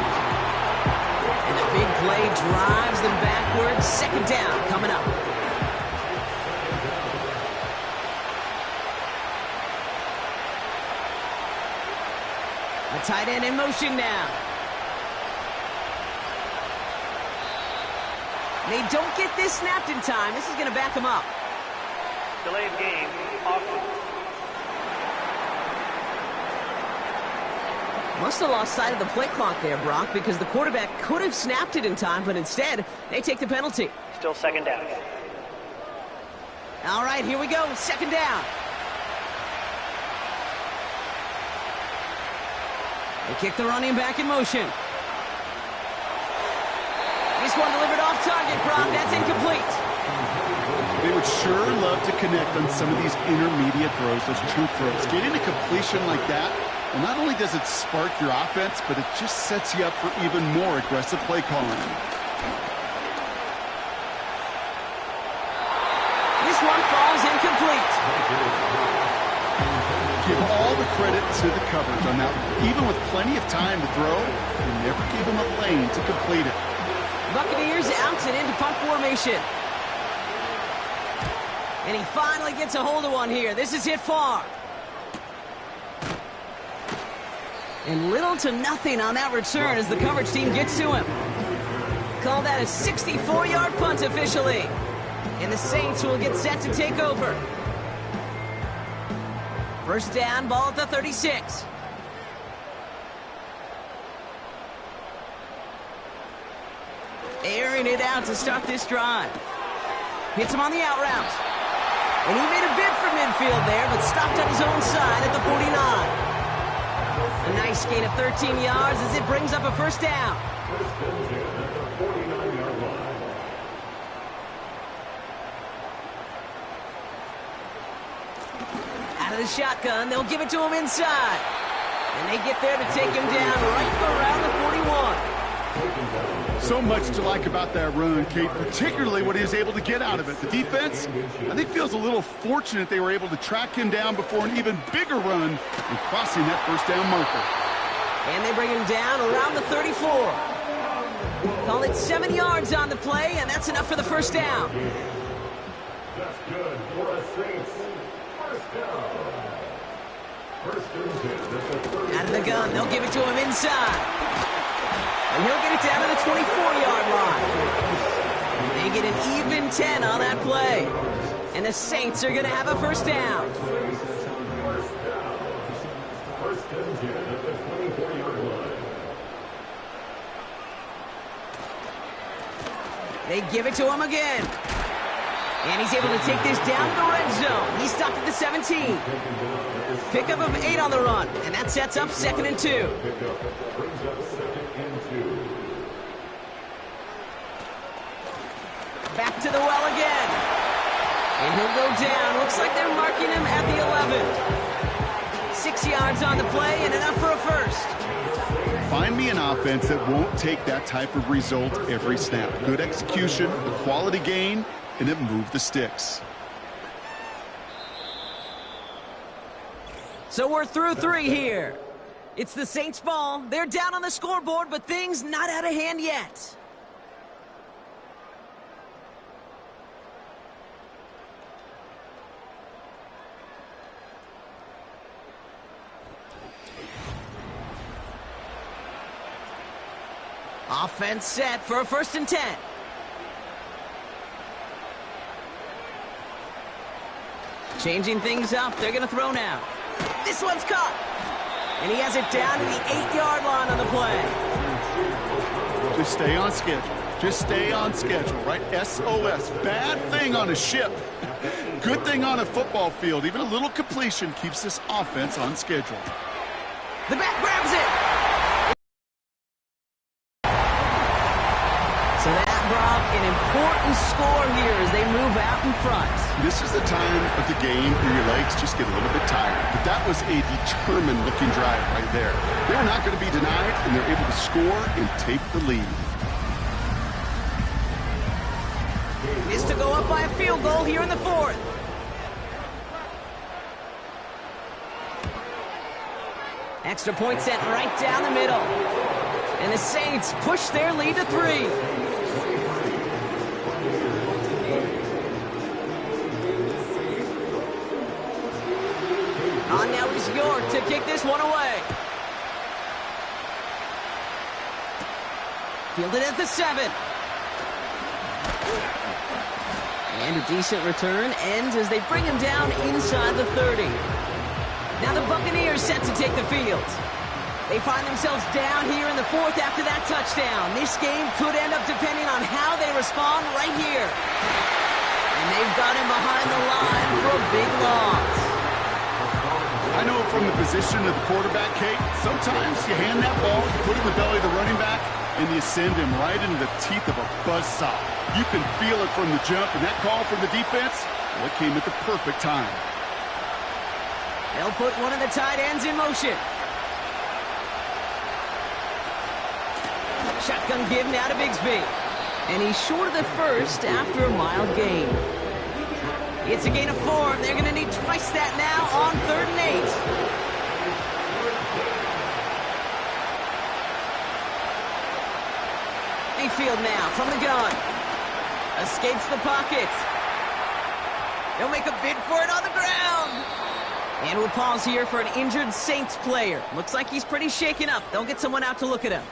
And the big play drives them backwards. 2nd down coming up. The tight end in motion now. They don't get this snapped in time. This is going to back them up. Delay of game, offense. Must have lost sight of the play clock there, Brock, because the quarterback could have snapped it in time, but instead, they take the penalty. Still 2nd down. All right, here we go. 2nd down. They kick the running back in motion. This one delivered off target, Brock. That's incomplete. They would sure love to connect on some of these intermediate throws, those true throws. Getting a completion like that, well, not only does it spark your offense, but it just sets you up for even more aggressive play calling. This one falls incomplete. Give all the credit to the coverage on that one. Even with plenty of time to throw, you never give him a lane to complete it. Buccaneers out and into punt formation. And he finally gets a hold of one here. This is hit far. And little to nothing on that return as the coverage team gets to him. Call that a 64-yard punt officially. And the Saints will get set to take over. 1st down, ball at the 36. Airing it out to start this drive. Hits him on the out route. And he made a bid for midfield there, but stopped on his own side at the 49. A nice gain of 13 yards as it brings up a first down. Out of the shotgun, they'll give it to him inside. And they get there to take him down right around the 41. So much to like about that run, Kate, particularly what he was able to get out of it. The defense, I think, feels a little fortunate they were able to track him down before an even bigger run and crossing that first down marker. And they bring him down around the 34. Call it 7 yards on the play, and that's enough for the first down. That's good for a Saints first down. First and 10 at the 30. Out of the gun, they'll give it to him inside. And he'll get it down to the 24-yard line. They get an even 10 on that play. And the Saints are going to have a first down. First and 10 at the 24-yard line. They give it to him again. And he's able to take this down to the red zone. He's stopped at the 17. Pickup of 8 on the run. And that sets up 2nd and 2. Brings up 2nd and 2. Back to the well again. And he'll go down. Looks like they're marking him at the 11. 6 yards on the play and enough for a first. Find me an offense that won't take that type of result every snap. Good execution, a quality gain, and it moved the sticks. So we're through 3 here. It's the Saints' ball. They're down on the scoreboard, but things not out of hand yet. Offense set for a 1st and 10. Changing things up. They're going to throw now. This one's caught. And he has it down to the 8-yard line on the play. Just stay on schedule. Just stay on schedule, right? SOS. Bad thing on a ship. Good thing on a football field. Even a little completion keeps this offense on schedule. The back grabs it. So that brought an important score here as they move out in front. This is the time of the game where your legs just get a little bit tired. But that was a determined-looking drive right there. They're not going to be denied, and they're able to score and take the lead. Is to go up by a field goal here in the 4th. Extra point sent right down the middle. And the Saints push their lead to 3. On now is York to kick this one away. Fielded at the 7. And a decent return ends as they bring him down inside the 30. Now the Buccaneers set to take the field. They find themselves down here in the 4th after that touchdown. This game could end up depending on how they respond right here. And they've got him behind the line for a big loss. I know from the position of the quarterback, Kate, sometimes you hand that ball, you put it in the belly of the running back, and you send him right into the teeth of a buzzsaw. You can feel it from the jump, and that call from the defense, well, it came at the perfect time. They'll put one of the tight ends in motion. Shotgun give now to Bigsby. And he's short of the first after a mild gain. It's a gain of 4. They're going to need twice that now on 3rd and 8. Mayfield now from the gun. Escapes the pocket. They'll make a bid for it on the ground. And we'll pause here for an injured Saints player. Looks like he's pretty shaken up. They'll get someone out to look at him.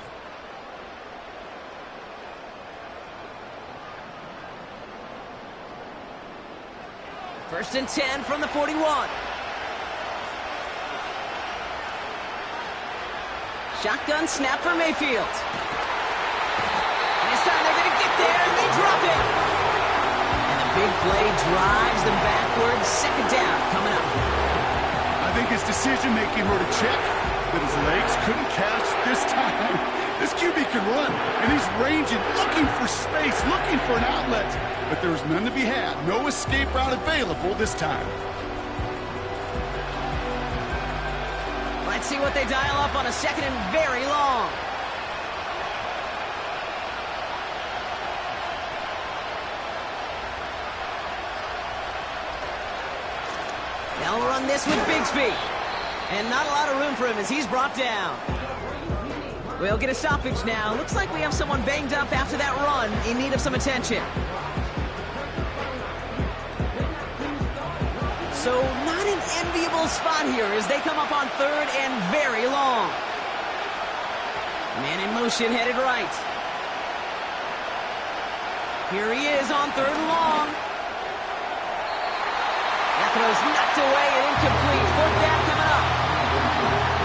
First and 10 from the 41. Shotgun snap for Mayfield. And this time they're going to get there, and they drop it. And the big play drives them backwards. Second down coming up. I think his decision-making wrote a check that his legs couldn't catch this time. This QB can run, and he's ranging, looking for space, looking for an outlet. But there's none to be had. No escape route available this time. Let's see what they dial up on a second and very long. They'll run this with Bigsby. And not a lot of room for him as he's brought down. We'll get a stoppage now. Looks like we have someone banged up after that run in need of some attention. So not an enviable spot here as they come up on third and very long. Man in motion headed right. Here he is on third and long. That throw's knocked away and incomplete. Fourth down coming up.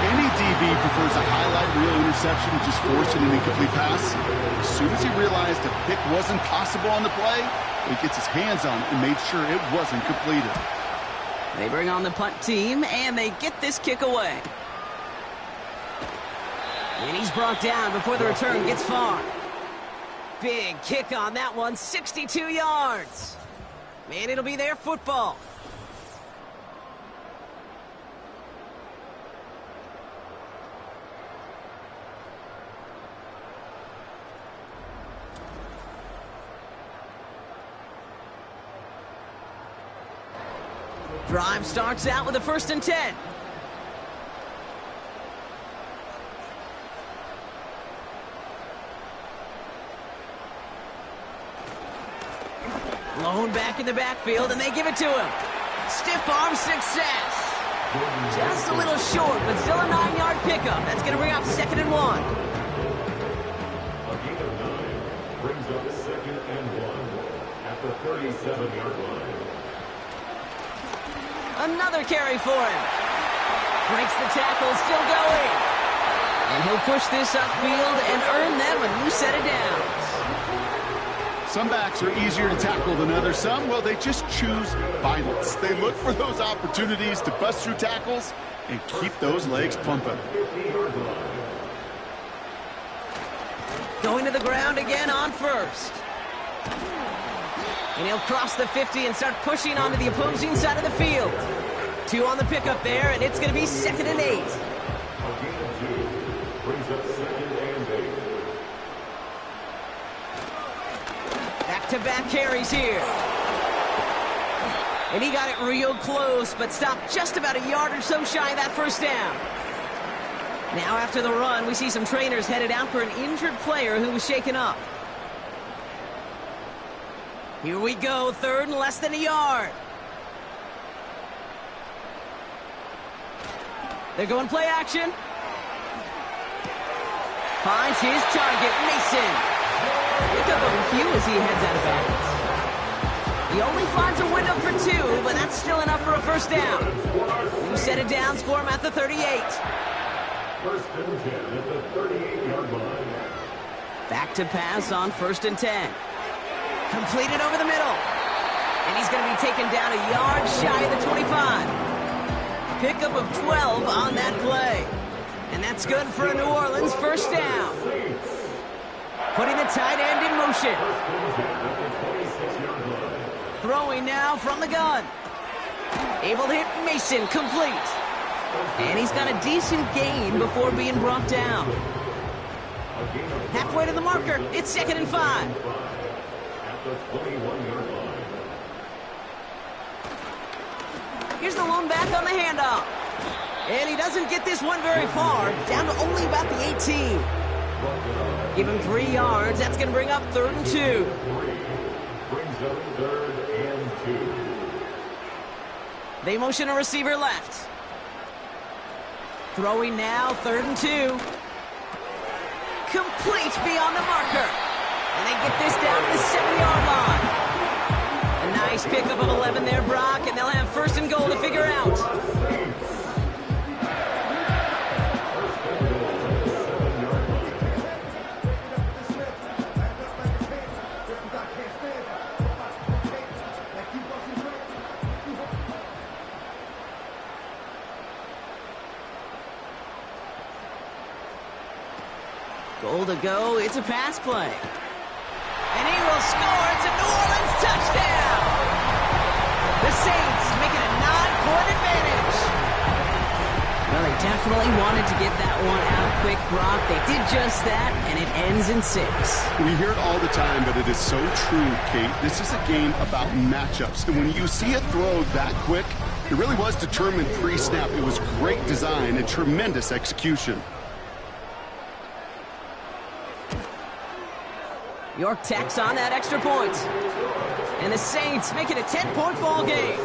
Any DB prefers a highlight reel interception to just forcing an incomplete pass. As soon as he realized a pick wasn't possible on the play, he gets his hands on it and made sure it wasn't completed. They bring on the punt team, and they get this kick away. And he's brought down before the return gets far. Big kick on that one, 62 yards. Man, it'll be their football. Drive starts out with a 1st and 10. Blown back in the backfield, and they give it to him. Stiff arm success. Just a little short, but still a 9-yard pickup. That's going to bring up 2nd and 1. A gain of 9 brings up 2nd and 1 at the 37-yard line. Another carry for him. Breaks the tackle, still going. And he'll push this upfield and earn them a new set of downs. Some backs are easier to tackle than others. Some, well, they just choose violence. They look for those opportunities to bust through tackles and keep those legs pumping. Going to the ground again on 1st. And he'll cross the 50 and start pushing onto the opposing side of the field. 2 on the pickup there, and it's going to be 2nd and 8. A gain of 2 brings up 2nd and 8. Back-to-back carries here. And he got it real close, but stopped just about a yard or so shy of that 1st down. Now after the run, we see some trainers headed out for an injured player who was shaken up. Here we go, 3rd and less than a yard. They're going play action. Finds his target, Mason. Pick up a few as he heads out of bounds. He only finds a window for 2, but that's still enough for a 1st down. You set it down, score him at the 38. 1st and 10 at the 38-yard line. Back to pass on 1st and 10. Completed over the middle. And he's going to be taken down a yard shy of the 25. Pickup of 12 on that play. And that's good for a New Orleans 1st down. Putting the tight end in motion. Throwing now from the gun. Able to hit Mason, complete. And he's got a decent gain before being brought down. Halfway to the marker, it's 2nd and 5. The 21-yard line. Here's the lone back on the handoff. And he doesn't get this one very far, down to only about the 18. Give him 3 yards. That's going to bring up 3rd and 2. Brings up 3rd and 2. They motion a receiver left. Throwing now, 3rd and 2. Complete beyond the marker. And they get this down to the 7-yard line. A nice pickup of 11 there, Brock, and they'll have 1st and goal to figure out. to go. It's a pass play. And he will score. It's a New Orleans touchdown. The Saints make it a 9-point advantage. Well, they definitely wanted to get that one out quick, Brock. They did just that, and it ends in 6. We hear it all the time, but it is so true, Kate. This is a game about matchups. And when you see a throw that quick, it really was determined pre-snap. It was great design and tremendous execution. York tacks on that extra point. And the Saints make it a 10-point ball game.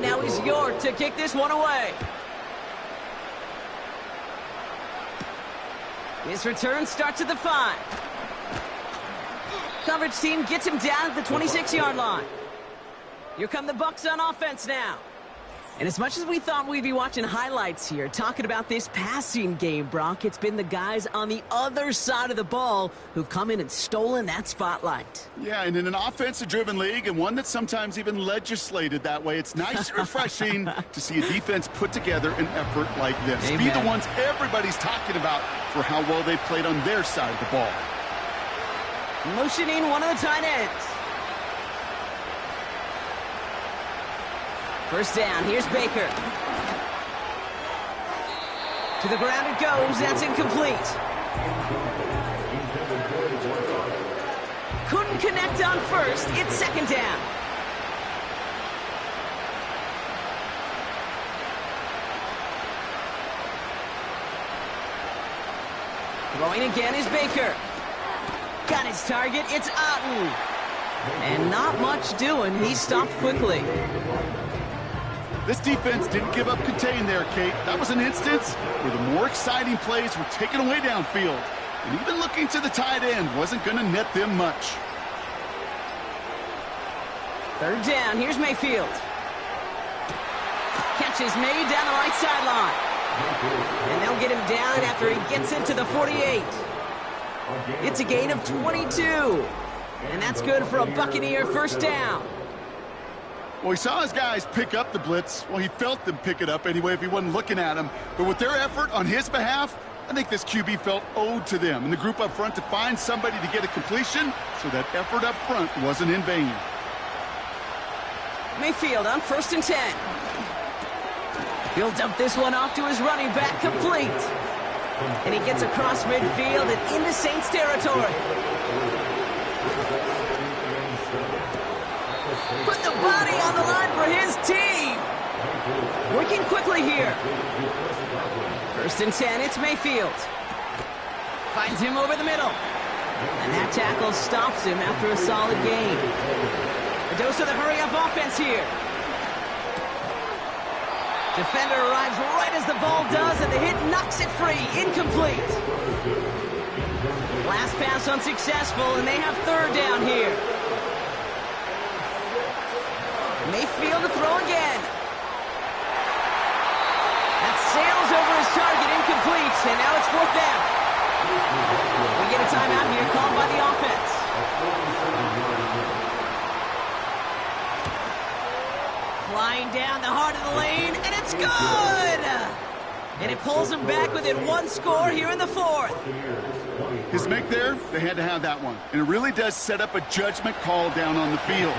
Now he's York to kick this one away. His return starts at the 5. Coverage team gets him down at the 26-yard line. Here come the Bucs on offense now. And as much as we thought we'd be watching highlights here, talking about this passing game, Brock, it's been the guys on the other side of the ball who've come in and stolen that spotlight. Yeah, and in an offensive-driven league, and one that's sometimes even legislated that way, it's nice and refreshing to see a defense put together an effort like this. Amen. Be the ones everybody's talking about for how well they played on their side of the ball. Motioning one of the tight ends. First down, here's Baker. To the ground it goes, that's incomplete. Couldn't connect on first, it's second down. Throwing again is Baker. Got his target, it's Otten. And not much doing, he stopped quickly. This defense didn't give up contain there, Kate. That was an instance where the more exciting plays were taken away downfield. And even looking to the tight end wasn't going to net them much. Third down, here's Mayfield. Catch is made down the right sideline. And they'll get him down after he gets into the 48. It's a gain of 22. And that's good for a Buccaneer first down. Well, he saw his guys pick up the blitz. Well, he felt them pick it up anyway if he wasn't looking at them. But with their effort on his behalf, I think this QB felt owed to them and the group up front to find somebody to get a completion, so that effort up front wasn't in vain. Mayfield on first and 10. He'll dump this one off to his running back, complete. And he gets across midfield and into Saints territory. Put the body on the line for his team. Working quickly here. First and 10, it's Mayfield. Finds him over the middle. And that tackle stops him after a solid gain. A dose of the hurry-up offense here. Defender arrives right as the ball does, and the hit knocks it free. Incomplete. Last pass unsuccessful, and they have third down here. Mayfield to throw again. That sails over his target, incomplete, and now it's fourth down. We get a timeout here called by the offense. Flying down the heart of the lane, and it's good! And it pulls him back within one score here in the fourth. His make there, they had to have that one. And it really does set up a judgment call down on the field.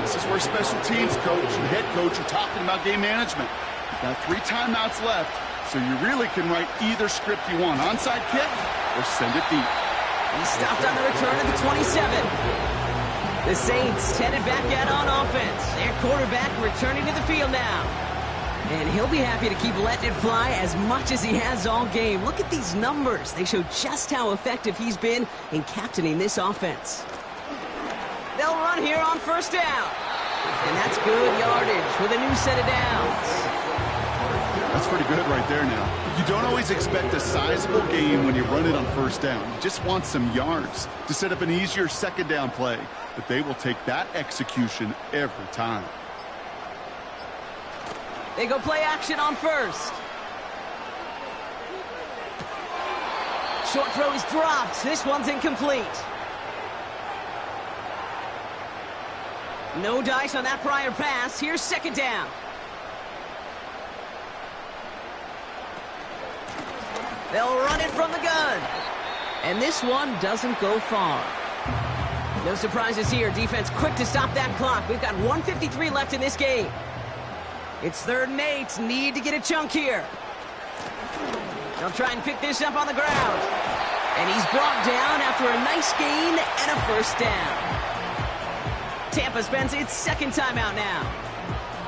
This is where special teams coach and head coach are talking about game management. You've got 3 timeouts left, so you really can write either script you want. Onside kick or send it deep. He stopped on the return at the 27. The Saints headed back out on offense. Their quarterback returning to the field now. And he'll be happy to keep letting it fly as much as he has all game. Look at these numbers. They show just how effective he's been in captaining this offense. They'll run here on first down. And that's good yardage with a new set of downs. That's pretty good right there now. You don't always expect a sizable gain when you run it on first down. You just want some yards to set up an easier second down play. But they will take that execution every time. They go play action on first. Short throw is dropped. This one's incomplete. No dice on that prior pass. Here's second down. They'll run it from the gun. And this one doesn't go far. No surprises here. Defense quick to stop that clock. We've got 1:53 left in this game. It's 3rd and 8. Need to get a chunk here. They'll try and pick this up on the ground. And he's brought down after a nice gain and a first down. Tampa spends its second timeout now.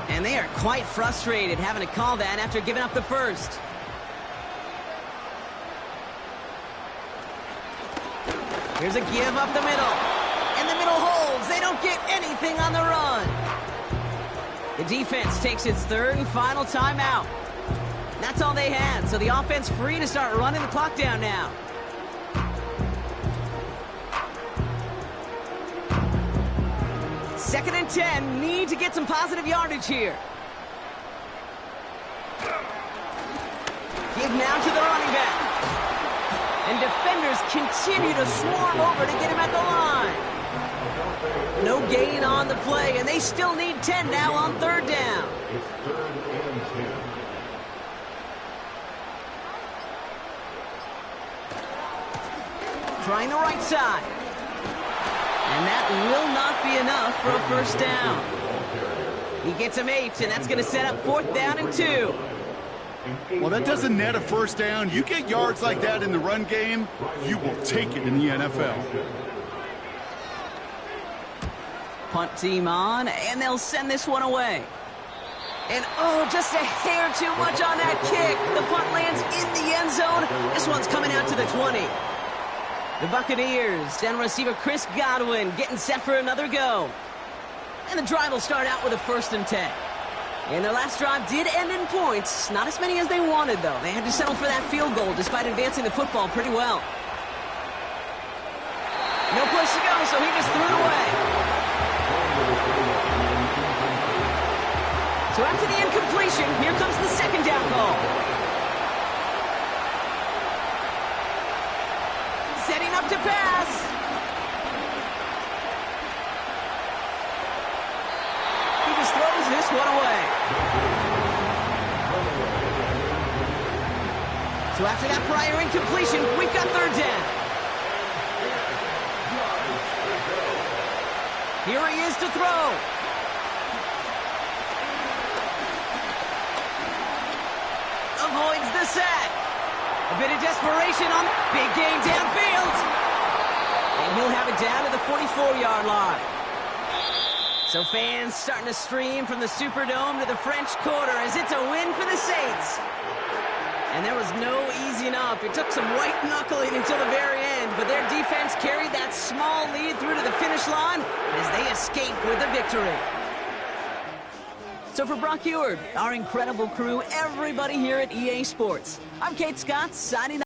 And they are quite frustrated having to call that after giving up the first. Here's a give up the middle. And the middle holds. They don't get anything on the run. The defense takes its 3rd and final timeout. That's all they had, so the offense free to start running the clock down now. Second and 10, need to get some positive yardage here. Give now to the running back. And defenders continue to swarm over to get him at the line. No gain on the play, and they still need 10 now on 3rd down. It's 3rd and 10. Trying the right side. And that will not be enough for a first down. He gets him 8, and that's going to set up 4th down and 2. Well, that doesn't net a first down. You get yards like that in the run game, you will take it in the NFL. Punt team on, and they'll send this one away. And, oh, just a hair too much on that kick. The punt lands in the end zone. This one's coming out to the 20. The Buccaneers and receiver Chris Godwin getting set for another go. And the drive will start out with a 1st and 10. And their last drive did end in points. Not as many as they wanted, though. They had to settle for that field goal despite advancing the football pretty well. No place to go, so he just threw it away. So after the incompletion, here comes the second down call. Setting up to pass. He just throws this one away. So after that prior incompletion, we've got 3rd down. Here he is to throw. Avoids the sack. A bit of desperation on big gain downfield. And he'll have it down to the 44-yard line. So fans starting to stream from the Superdome to the French Quarter as it's a win for the Saints. And there was no easing up. It took some white-knuckling until the very end, but their defense carried that small lead through to the finish line as they escaped with a victory. So for Brock Eward, our incredible crew, everybody here at EA Sports, I'm Kate Scott signing